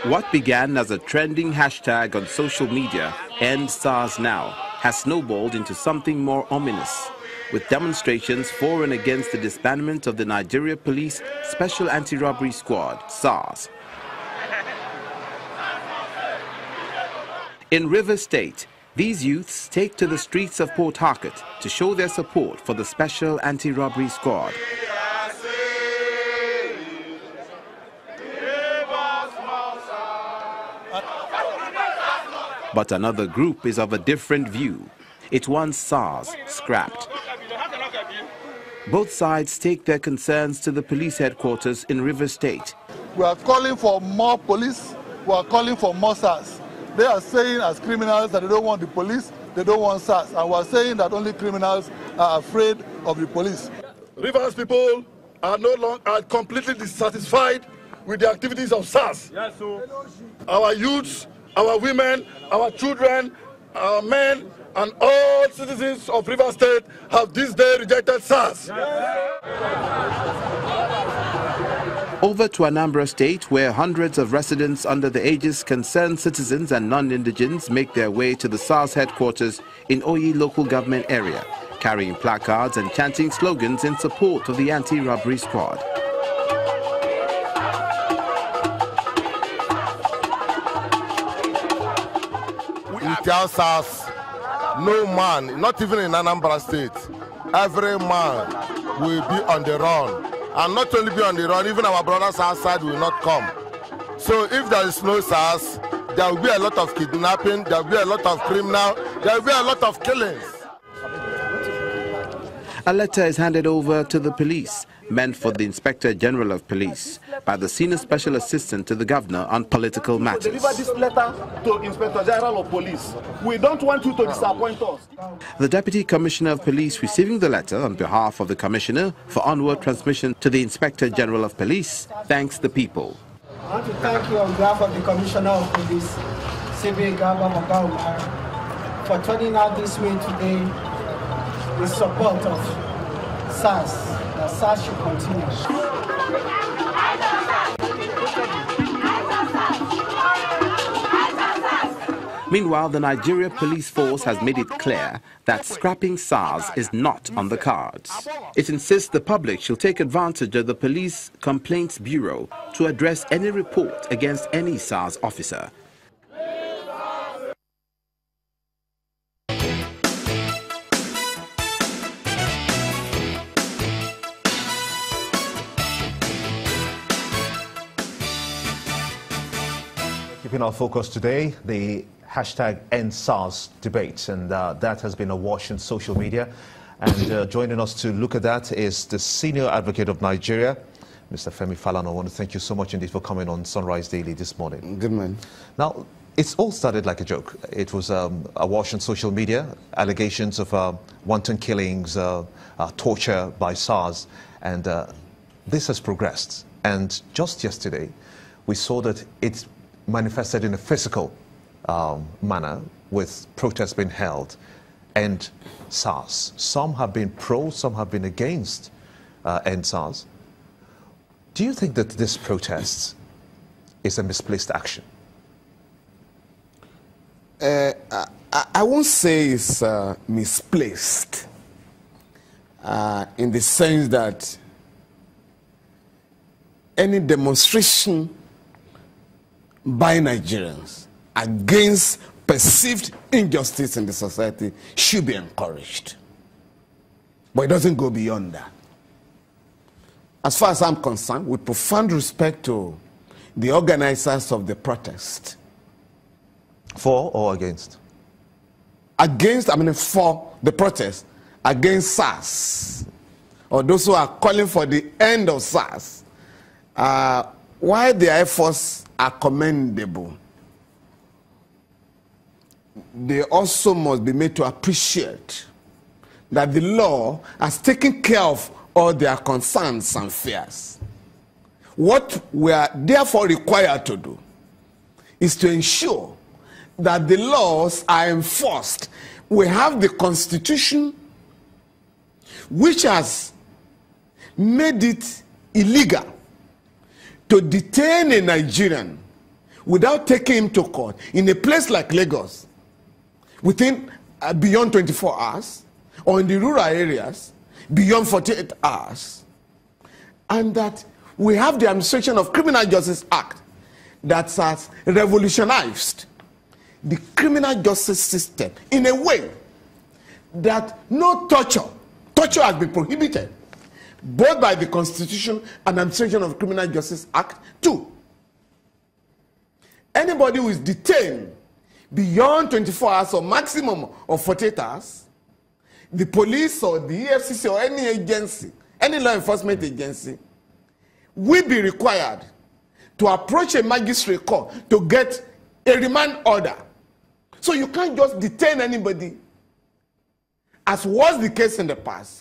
What began as a trending hashtag on social media, End SARS Now, has snowballed into something more ominous, with demonstrations for and against the disbandment of the Nigeria Police Special Anti-Robbery Squad, SARS. In Rivers State, these youths take to the streets of Port Harcourt to show their support for the Special Anti-Robbery Squad. But another group is of a different view. It wants SARS scrapped. Both sides take their concerns to the police headquarters in Rivers State. We are calling for more police. We are calling for more SARS. They are saying as criminals that they don't want the police, they don't want SARS. And we are saying that only criminals are afraid of the police. Rivers people are completely dissatisfied with the activities of SARS. Yes, sir. Our youths, our women, our children, our men, and all citizens of Rivers State have this day rejected SARS. Over to Anambra State, where hundreds of residents under the aegis Concerned Citizens and Non-Indigents make their way to the SARS headquarters in Oyi local government area, carrying placards and chanting slogans in support of the anti-robbery squad. We tell SARS, no man, not even in Anambra State, every man will be on the run. And not only be on the run, even our brothers outside will not come. So if there is no SARS, there will be a lot of kidnapping, there will be a lot of criminal, there will be a lot of killings. A letter is handed over to the police, meant for the Inspector General of Police, by the Senior Special Assistant to the Governor on political matters. Deliver this letter to Inspector General of Police. We don't want you to disappoint us. The Deputy Commissioner of Police receiving the letter on behalf of the Commissioner for onward transmission to the Inspector General of Police thanks the people. I want to thank you on behalf of the Commissioner of Police, CB Gaba Magaumar, for turning out this way today in support of SARS. That SARS should continue. Meanwhile, the Nigeria Police Force has made it clear that scrapping SARS is not on the cards. It insists the public shall take advantage of the Police Complaints Bureau to address any report against any SARS officer. Keeping our focus today, the hashtag #EndSARS debate, and that has been awash in social media. And joining us to look at that is the Senior Advocate of Nigeria, Mr. Femi Falana. I want to thank you so much indeed for coming on Sunrise Daily this morning. Good morning. Now, it's all started like a joke. It was awash in social media, allegations of wanton killings, torture by SARS, and this has progressed. And just yesterday, we saw that it's manifested in a physical manner, with protests being held, and SARS. Some have been pro, some have been against end SARS. Do you think that this protest is a misplaced action? I won't say it's misplaced in the sense that any demonstration by Nigerians against perceived injustice in the society should be encouraged. But it doesn't go beyond that. As far as I'm concerned, with profound respect to the organizers of the protest. For or against? For the protest against SARS, or those who are calling for the end of SARS, while their efforts are commendable, they also must be made to appreciate that the law has taken care of all their concerns and fears. What we are therefore required to do is to ensure that the laws are enforced. We have the Constitution, which has made it illegal to detain a Nigerian without taking him to court in a place like Lagos within beyond 24 hours, or in the rural areas beyond 48 hours, and that we have the Administration of Criminal Justice Act that has revolutionized the criminal justice system in a way that no torture has been prohibited, both by the Constitution and Administration of Criminal Justice Act 2. Anybody who is detained beyond 24 hours or maximum of 48 hours, the police or the EFCC or any agency, any law enforcement agency, will be required to approach a magistrate court to get a remand order. So you can't just detain anybody, as was the case in the past.